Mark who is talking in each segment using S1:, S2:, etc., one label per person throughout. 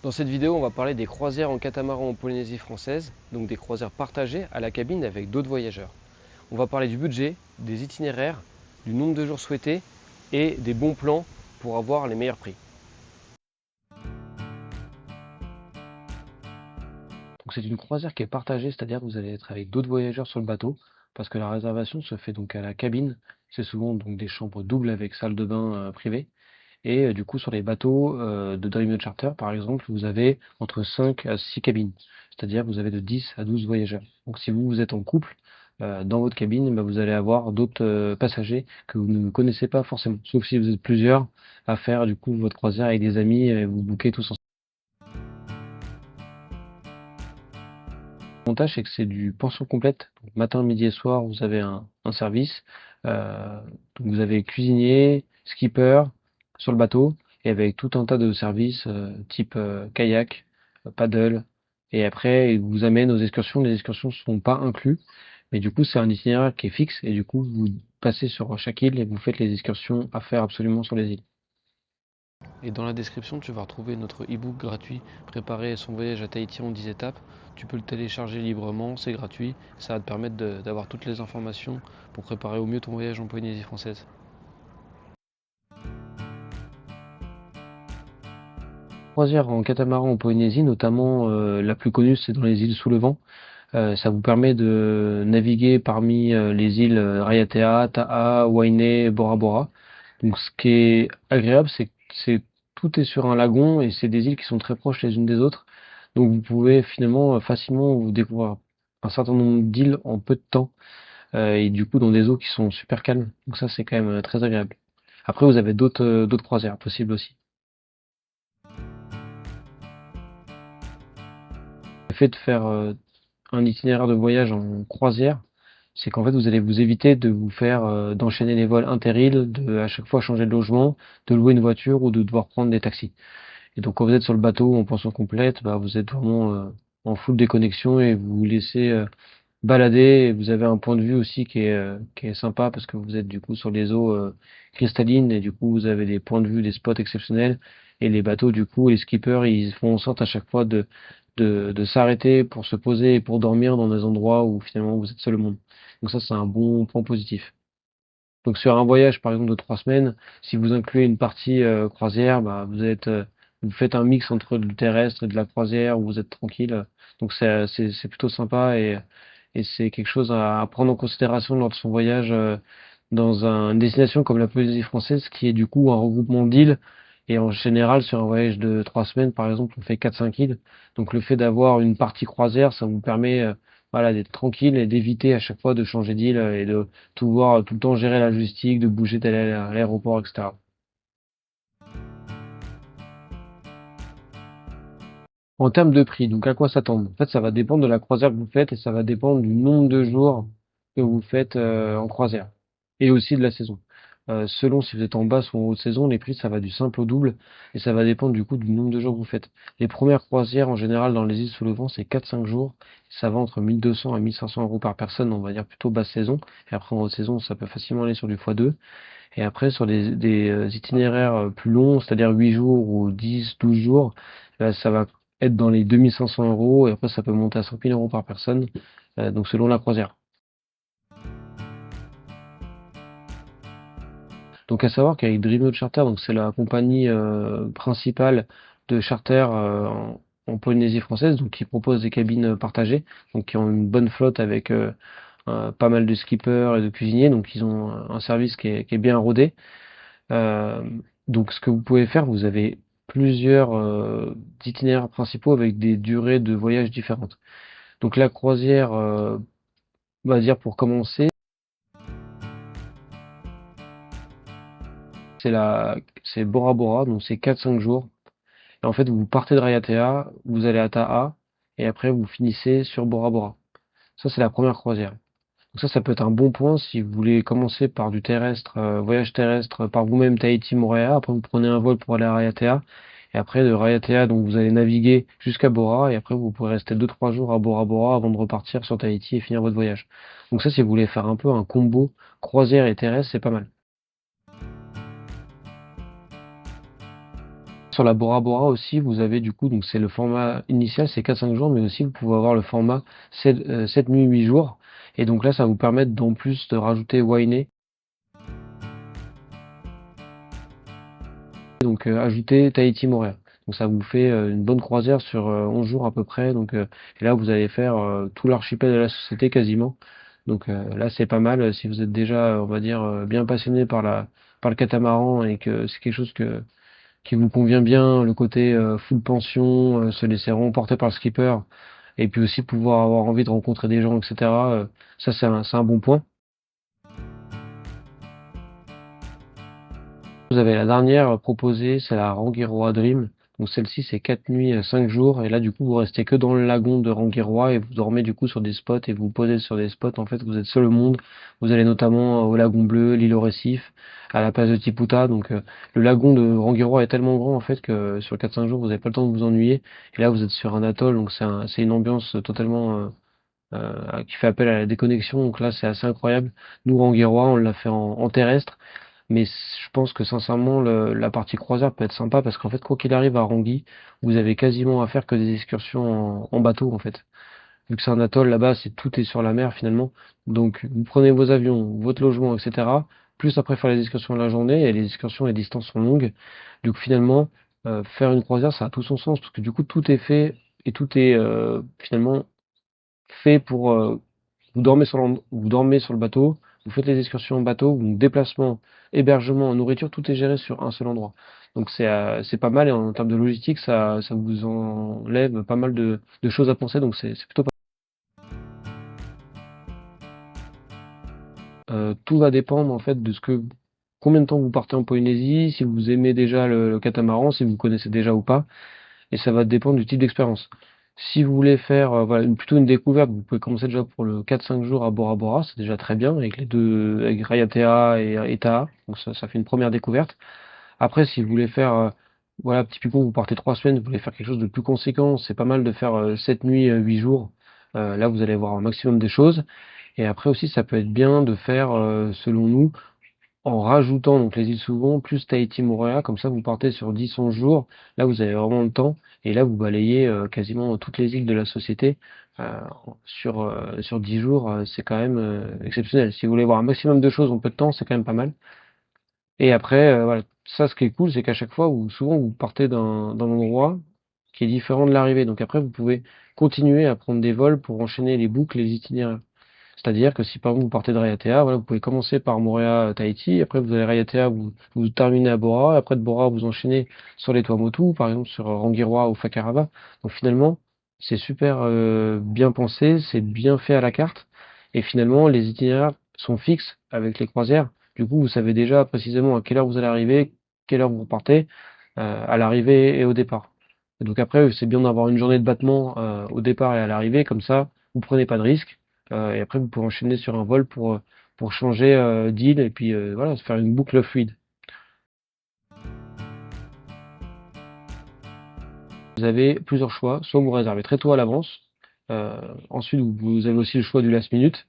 S1: Dans cette vidéo, on va parler des croisières en catamaran en Polynésie française, donc des croisières partagées à la cabine avec d'autres voyageurs. On va parler du budget, des itinéraires, du nombre de jours souhaités et des bons plans pour avoir les meilleurs prix. Donc c'est une croisière qui est partagée, c'est-à-dire que vous allez être avec d'autres voyageurs sur le bateau, parce que la réservation se fait donc à la cabine. C'est souvent donc des chambres doubles avec salle de bain privée. Et du coup, sur les bateaux de Dream Charter, par exemple, vous avez entre 5 à 6 cabines. C'est-à-dire que vous avez de 10 à 12 voyageurs. Donc si vous êtes en couple, dans votre cabine, bah, vous allez avoir d'autres passagers que vous ne connaissez pas forcément. Sauf si vous êtes plusieurs à faire du coup votre croisière avec des amis et vous bouquez tous ensemble. L'avantage, c'est que c'est du pension complète. Donc, matin, midi et soir, vous avez un service. Euh, donc vous avez cuisinier, skipper sur le bateau et avec tout un tas de services type kayak, paddle. Et après, il vous amène aux excursions. Les excursions ne sont pas inclus. Mais du coup, c'est un itinéraire qui est fixe. Et du coup, vous passez sur chaque île et vous faites les excursions à faire absolument sur les îles. Et dans la description, tu vas retrouver notre e-book gratuit Préparer son voyage à Tahiti en 10 étapes. Tu peux le télécharger librement, c'est gratuit. Ça va te permettre d'avoir toutes les informations pour préparer au mieux ton voyage en Polynésie française. Croisière en catamaran en Polynésie, notamment la plus connue, c'est dans les îles sous le vent. Ça vous permet de naviguer parmi les îles Raiatea, Ta'a, Wainé, Bora Bora. Donc ce qui est agréable, c'est tout est sur un lagon et c'est des îles qui sont très proches les unes des autres. Donc vous pouvez finalement facilement vous découvrir un certain nombre d'îles en peu de temps et du coup dans des eaux qui sont super calmes. Donc ça c'est quand même très agréable. Après vous avez d'autres croisières possibles aussi. Le fait de faire un itinéraire de voyage en croisière, c'est qu'en fait vous allez vous éviter de vous faire d'enchaîner les vols inter-îles, de à chaque fois changer de logement, de louer une voiture ou de devoir prendre des taxis. Et donc quand vous êtes sur le bateau en pension complète, bah, vous êtes vraiment en full déconnexion et vous vous laissez balader. Et vous avez un point de vue aussi qui est sympa parce que vous êtes du coup sur les eaux cristallines et du coup vous avez des points de vue, des spots exceptionnels. Et les bateaux du coup, les skippers, ils font en sorte à chaque fois de s'arrêter pour se poser et pour dormir dans des endroits où finalement vous êtes seul au monde. Donc ça c'est un bon point positif. Donc sur un voyage par exemple de 3 semaines, si vous incluez une partie croisière, bah, vous faites un mix entre le terrestre et de la croisière où vous êtes tranquille. Donc c'est plutôt sympa et c'est quelque chose à prendre en considération lors de son voyage dans une destination comme la Polynésie française qui est du coup un regroupement d'îles. Et en général, sur un voyage de 3 semaines, par exemple, on fait 4-5 îles. Donc le fait d'avoir une partie croisière, ça vous permet voilà, d'être tranquille et d'éviter à chaque fois de changer d'île et de tout voir, tout le temps gérer la logistique, de bouger, d'aller à l'aéroport, etc. En termes de prix, donc à quoi s'attendre? En fait, ça va dépendre de la croisière que vous faites et ça va dépendre du nombre de jours que vous faites en croisière et aussi de la saison. Selon si vous êtes en basse ou en haute saison, les prix ça va du simple au double et ça va dépendre du coup du nombre de jours que vous faites. Les premières croisières en général dans les îles sous le vent c'est 4-5 jours, ça va entre 1200 et 1500 euros par personne, on va dire plutôt basse saison. Et après en haute saison ça peut facilement aller sur du x2. Et après sur des itinéraires plus longs, c'est-à-dire 8 jours ou 10-12 jours, là, ça va être dans les 2500 euros et après ça peut monter à 5000 euros par personne, donc selon la croisière. Donc à savoir qu'avec Dreamnote Charter, donc c'est la compagnie principale de charter en Polynésie française, donc qui propose des cabines partagées, donc qui ont une bonne flotte avec pas mal de skippers et de cuisiniers, donc ils ont un service qui est bien rodé. Euh, donc ce que vous pouvez faire, vous avez plusieurs itinéraires principaux avec des durées de voyage différentes. Donc la croisière, on va dire pour commencer, c'est Bora Bora, donc c'est 4-5 jours. Et en fait, vous partez de Raiatea, vous allez à Ta'a, et après vous finissez sur Bora Bora. Ça, c'est la première croisière. Donc ça peut être un bon point si vous voulez commencer par du terrestre, voyage terrestre par vous-même Tahiti, Moorea. Après, vous prenez un vol pour aller à Raiatea. Et après, de Raiatea, donc vous allez naviguer jusqu'à Bora. Et après, vous pourrez rester 2-3 jours à Bora Bora avant de repartir sur Tahiti et finir votre voyage. Donc ça, si vous voulez faire un peu un combo croisière et terrestre, c'est pas mal. Sur la Bora Bora aussi, vous avez du coup, donc c'est le format initial, c'est 4-5 jours, mais aussi vous pouvez avoir le format 7 nuits, 8 jours. Et donc là, ça va vous permettre d'en plus de rajouter Wainé, donc ajouter Tahiti Moréa. Donc ça vous fait une bonne croisière sur 11 jours à peu près. Donc et là, vous allez faire tout l'archipel de la société quasiment. Donc là, c'est pas mal si vous êtes déjà, on va dire, bien passionné par le catamaran et que c'est quelque chose qui vous convient bien, le côté full pension, se laisser remporter par le skipper, et puis aussi pouvoir avoir envie de rencontrer des gens, etc. Ça, c'est un bon point. Vous avez la dernière proposée, c'est la Rangiroa Dream. Donc celle-ci, c'est 4 nuits, 5 jours, et là, du coup, vous restez que dans le lagon de Rangiroa et vous dormez du coup sur des spots et vous vous posez sur des spots. En fait, vous êtes seul au monde. Vous allez notamment au lagon bleu, l'île au récif, à la place de Tiputa. Donc le lagon de Rangiroa est tellement grand en fait que sur 4-5 jours, vous n'avez pas le temps de vous ennuyer. Et là, vous êtes sur un atoll, donc c'est une ambiance totalement qui fait appel à la déconnexion. Donc là, c'est assez incroyable. Nous, Rangiroa, on l'a fait en terrestre. Mais je pense que sincèrement, la partie croisière peut être sympa parce qu'en fait, quoi qu'il arrive à Rangui, vous avez quasiment à faire que des excursions en bateau en fait. Vu que c'est un atoll là-bas, c'est tout est sur la mer finalement. Donc vous prenez vos avions, votre logement, etc. Plus après faire les excursions de la journée et les excursions, les distances sont longues. Donc finalement, faire une croisière, ça a tout son sens parce que du coup tout est fait et tout est finalement fait pour vous dormez sur le bateau, vous faites les excursions en bateau, donc déplacement, hébergement, nourriture, tout est géré sur un seul endroit. Donc c'est pas mal et en termes de logistique, ça vous enlève pas mal de choses à penser, donc c'est plutôt pas mal. Tout va dépendre en fait de combien de temps vous partez en Polynésie, si vous aimez déjà le catamaran, si vous connaissez déjà ou pas. Et ça va dépendre du type d'expérience. Si vous voulez faire voilà, plutôt une découverte, vous pouvez commencer déjà pour le 4-5 jours à Bora Bora, c'est déjà très bien, avec les deux, avec Raiatea et Taha, donc ça fait une première découverte. Après, si vous voulez faire, voilà, typiquement vous partez 3 semaines, vous voulez faire quelque chose de plus conséquent, c'est pas mal de faire 7 nuits, 8 jours. Là, vous allez voir un maximum de choses. Et après aussi, ça peut être bien de faire, selon nous, en rajoutant donc les îles Souvon plus Tahiti Moorea, comme ça vous partez sur 10-11 jours, là vous avez vraiment le temps, et là vous balayez quasiment toutes les îles de la société euh, sur 10 jours, c'est quand même exceptionnel. Si vous voulez voir un maximum de choses en peu de temps, c'est quand même pas mal. Et après, voilà, ça ce qui est cool, c'est qu'à chaque fois, souvent vous partez d'un endroit qui est différent de l'arrivée, donc après vous pouvez continuer à prendre des vols pour enchaîner les boucles, les itinéraires. C'est-à-dire que si par exemple vous partez de Raiatea, voilà, vous pouvez commencer par Moorea, Tahiti, après vous allez Raiatea, vous terminez à Bora, après de Bora vous enchaînez sur les Tuamotu, par exemple sur Rangiroa ou Fakarava. Donc finalement, c'est super bien pensé, c'est bien fait à la carte, et finalement les itinéraires sont fixes avec les croisières. Du coup, vous savez déjà précisément à quelle heure vous allez arriver, quelle heure vous partez, à l'arrivée et au départ. Et donc après, c'est bien d'avoir une journée de battement au départ et à l'arrivée, comme ça, vous prenez pas de risques. Et après, vous pouvez enchaîner sur un vol pour changer d'île et puis voilà, se faire une boucle fluide. Vous avez plusieurs choix. Soit vous réservez très tôt à l'avance. Ensuite, vous avez aussi le choix du last minute.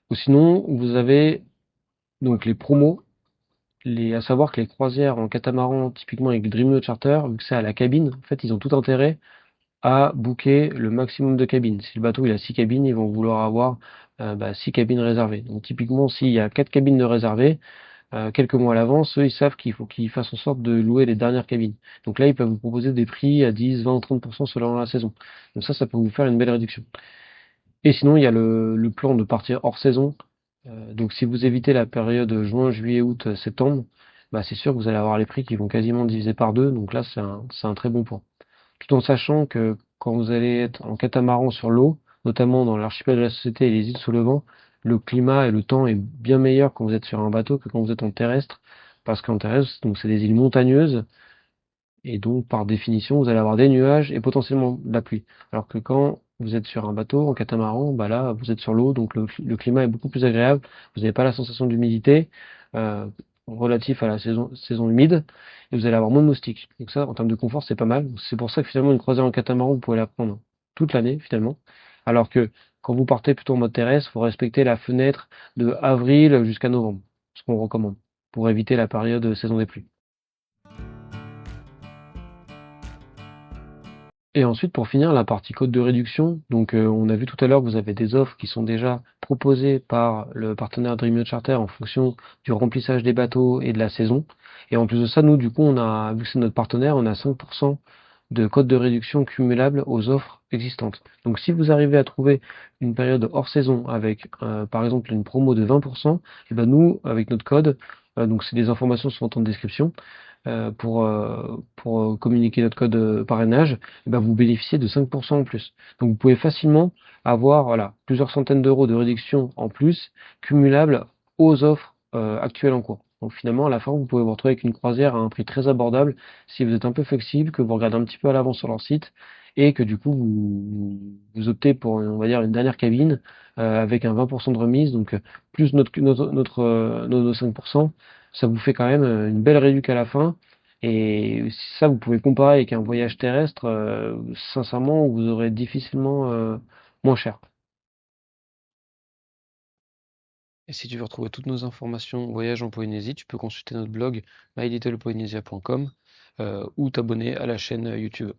S1: Ou sinon, vous avez donc les promos. À savoir que les croisières en catamaran, typiquement avec Dreamboat Charter, vu que c'est à la cabine, en fait, ils ont tout intérêt à booker le maximum de cabines. Si le bateau il a 6 cabines, ils vont vouloir avoir 6 cabines réservées. Donc typiquement, s'il y a 4 cabines de réservées, quelques mois à l'avance, eux, ils savent qu'il faut qu'ils fassent en sorte de louer les dernières cabines. Donc là, ils peuvent vous proposer des prix à 10, 20, 30% selon la saison. Donc ça peut vous faire une belle réduction. Et sinon, il y a le plan de partir hors saison. Donc si vous évitez la période juin, juillet, août, septembre, bah, c'est sûr que vous allez avoir les prix qui vont quasiment diviser par deux. Donc là, c'est un très bon point. Tout en sachant que quand vous allez être en catamaran sur l'eau, notamment dans l'archipel de la Société et les îles sous le vent, le climat et le temps est bien meilleur quand vous êtes sur un bateau que quand vous êtes en terrestre, parce qu'en terrestre, donc c'est des îles montagneuses, et donc par définition, vous allez avoir des nuages et potentiellement de la pluie. Alors que quand vous êtes sur un bateau, en catamaran, bah là, vous êtes sur l'eau, donc le climat est beaucoup plus agréable, vous n'avez pas la sensation d'humidité, euh, relatif à la saison humide, et vous allez avoir moins de moustiques. Donc ça, en termes de confort, c'est pas mal. C'est pour ça que finalement, une croisière en catamaran, vous pouvez la prendre toute l'année, finalement. Alors que quand vous partez plutôt en mode terrestre, il faut respecter la fenêtre de avril jusqu'à novembre, ce qu'on recommande, pour éviter la période saison des pluies. Et ensuite, pour finir, la partie code de réduction. Donc, on a vu tout à l'heure que vous avez des offres qui sont déjà proposées par le partenaire Dream Yacht Charter en fonction du remplissage des bateaux et de la saison. Et en plus de ça, nous, du coup, vu que c'est notre partenaire, on a 5% de code de réduction cumulable aux offres existantes. Donc, si vous arrivez à trouver une période hors saison avec, par exemple, une promo de 20%, et ben nous, avec notre code, donc c'est des informations qui sont en description, pour communiquer notre code parrainage, eh ben vous bénéficiez de 5% en plus. Donc vous pouvez facilement avoir voilà, plusieurs centaines d'euros de réduction en plus, cumulables aux offres actuelles en cours. Donc finalement, à la fin, vous pouvez vous retrouver avec une croisière à un prix très abordable si vous êtes un peu flexible, que vous regardez un petit peu à l'avance sur leur site et que du coup vous optez pour, on va dire, une dernière cabine avec un 20% de remise, donc plus nos 5%, ça vous fait quand même une belle réduc à la fin. Et ça, vous pouvez comparer avec un voyage terrestre, sincèrement, vous aurez difficilement moins cher. Et si tu veux retrouver toutes nos informations voyage en Polynésie, tu peux consulter notre blog mylittlepolynesia.com ou t'abonner à la chaîne YouTube.